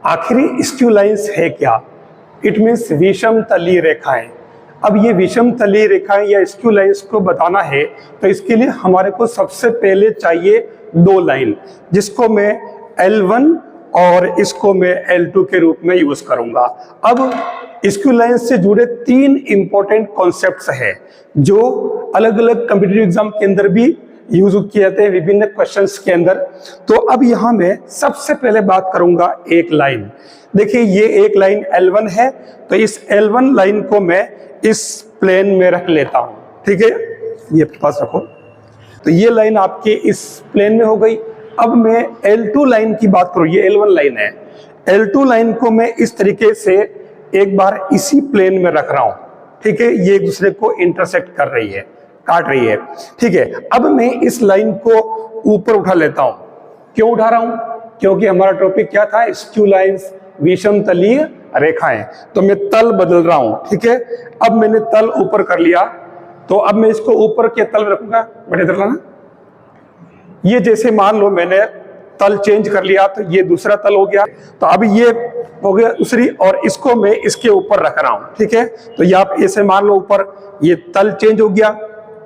आखिरी skew lines है क्या? इट मीन्स विषम तलीय रेखाएं। अब ये विषम तलीय रेखाएं या स्क्यू लाइंस को बताना है तो इसके लिए हमारे को सबसे पहले चाहिए दो लाइन, जिसको मैं L1 और इसको मैं L2 के रूप में यूज करूंगा। अब स्क्यू लाइंस से जुड़े तीन इंपॉर्टेंट कॉन्सेप्ट्स हैं जो अलग अलग कॉम्पिटिटिव एग्जाम के अंदर भी यूज किए जाते हैं विभिन्न क्वेश्चंस के अंदर। तो अब यहां मैं सबसे पहले बात करूंगा एक लाइन। देखिए ये एक लाइन L1 है, तो इस L1 लाइन को मैं इस प्लेन में रख लेता हूं, ठीक है, ये पास रखो। तो ये लाइन आपके इस प्लेन में हो गई। अब मैं L2 लाइन की बात करूं, ये L1 लाइन है, L2 लाइन को मैं इस तरीके से एक बार इसी प्लेन में रख रहा हूं, ठीक है, ये एक दूसरे को इंटरसेक्ट कर रही है, काट रही है, ठीक है। अब मैं इस लाइन को ऊपर उठा लेता हूं। क्यों उठा रहा हूं? क्योंकि हमारा टॉपिक क्या था? स्क्यू लाइंस, विषम तलीय रेखाएं। तो मैं तल बदल रहा हूं, ठीक है। अब मैंने तल ऊपर कर लिया, तो अब मैं इसको ऊपर के तल में रखूंगा। बड़े इधर लाना। ये जैसे मान लो मैंने तल चेंज कर लिया, तो ये दूसरा तल हो गया, तो अब ये हो गया दूसरी, और इसको मैं इसके ऊपर रख रहा हूं, ठीक है। तो ये आप ऐसे मान लो ऊपर, ये तल चेंज हो गया,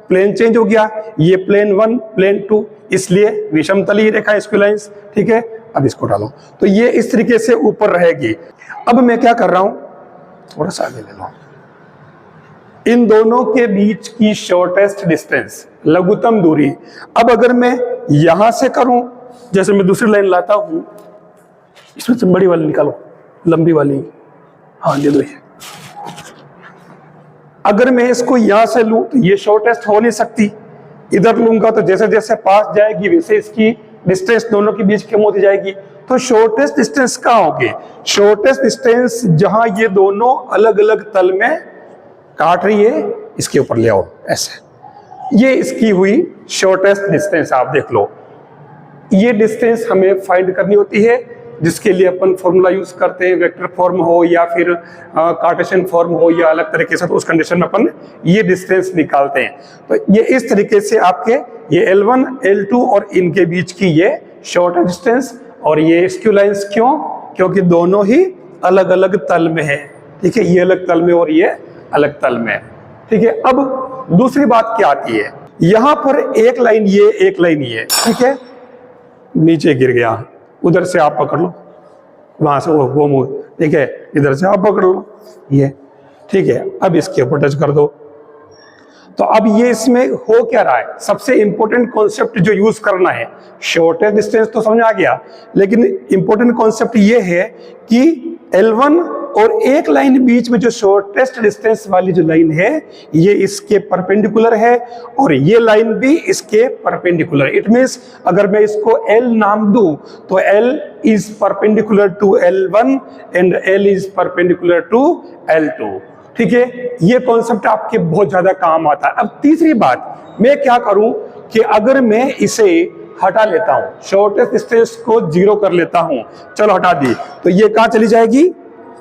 प्लेन चेंज हो गया, ये प्लेन 1 प्लेन 2, इसलिए विषम तलीय रेखा स्क्यू लाइंस, ठीक है। अब इसको डालो, तो ये इस तरीके से ऊपर रहेगी। अब मैं क्या कर रहा हूं, थोड़ा सा आगे ले लो, इन दोनों के बीच की शॉर्टेस्ट डिस्टेंस, लघुत्तम दूरी। अब अगर मैं यहां से करूं, जैसे मैं दूसरी लाइन लाता हूं, इसमें से बड़ी वाली निकालो, लंबी वाली, हाँ दे दो ये। अगर मैं इसको यहां से लूं तो ये शॉर्टेस्ट हो नहीं सकती। इधर लूंगा तो जैसे जैसे पास जाएगी वैसे इसकी डिस्टेंस दोनों के बीच कम होती जाएगी। तो शॉर्टेस्ट डिस्टेंस कहां होगी? शॉर्टेस्ट डिस्टेंस जहां ये दोनों अलग अलग तल में काट रही है, इसके ऊपर ले आओ ऐसे। ये इसकी हुई शॉर्टेस्ट डिस्टेंस। आप देख लो, ये डिस्टेंस हमें फाइंड करनी होती है, जिसके लिए अपन फॉर्मूला यूज करते हैं, वेक्टर फॉर्म हो या फिर कार्टेशियन फॉर्म हो या अलग तरीके से, तो उस कंडीशन में अपन ये डिस्टेंस निकालते हैं। तो ये इस तरीके से आपके ये L1 L2 और इनके बीच की ये शॉर्ट डिस्टेंस, और ये स्क्यू लाइंस क्यों? क्योंकि दोनों ही अलग अलग तल में है, ठीक है, ये अलग तल में और ये अलग तल में, ठीक है। अब दूसरी बात क्या आती है, यहां पर एक लाइन ये, एक लाइन ये, ठीक है, नीचे गिर गया, उधर से आप पकड़ लो, वहां से वो मुंह, ठीक है, इधर से आप पकड़ लो ये, ठीक है। अब इसके ऊपर टच कर दो। तो अब ये इसमें हो क्या रहा है? सबसे इंपॉर्टेंट कॉन्सेप्ट जो यूज करना है, शॉर्टेस्ट डिस्टेंस तो समझ आ गया, लेकिन इंपॉर्टेंट कॉन्सेप्ट ये है कि L1 और एक लाइन बीच में जो शॉर्टेस्ट डिस्टेंस वाली जो लाइन है, ये इसके परपेंडिकुलर है, और ये लाइन भी इसके परपेंडिकुलर। इट मींस अगर मैं इसको L नाम दूं तो L is perpendicular to L1 and L is perpendicular to L2, ठीक है। ये कॉन्सेप्ट आपके बहुत ज्यादा काम आता है। अब तीसरी बात मैं क्या करूं कि अगर मैं इसे हटा लेता हूं, शॉर्टेस्ट डिस्टेंस को 0 कर लेता हूं, चलो हटा दी, तो ये कहां चली जाएगी?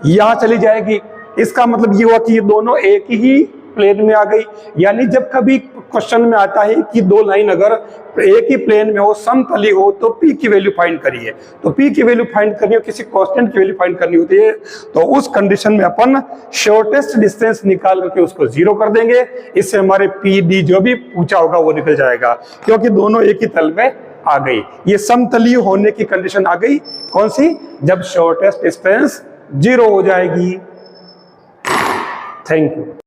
यहां चली जाएगी। इसका मतलब ये हुआ कि ये दोनों एक ही प्लेन में आ गई। यानी जब कभी क्वेश्चन में आता है कि दो लाइन अगर एक ही प्लेन में हो, समतली हो, तो P की वैल्यू फाइंड करिए। तो P की वैल्यू फाइंड करनी हो, किसी कांस्टेंट की वैल्यू फाइंड करनी होती है, तो उस कंडीशन में अपन शॉर्टेस्ट डिस्टेंस निकाल करके उसको 0 कर देंगे। इससे हमारे PD जो भी पूछा होगा वो निकल जाएगा, क्योंकि दोनों एक ही तल में आ गई। ये समतलीय होने की कंडीशन आ गई, कौन सी? जब शॉर्टेस्ट डिस्टेंस 0 हो जाएगी। Thank you.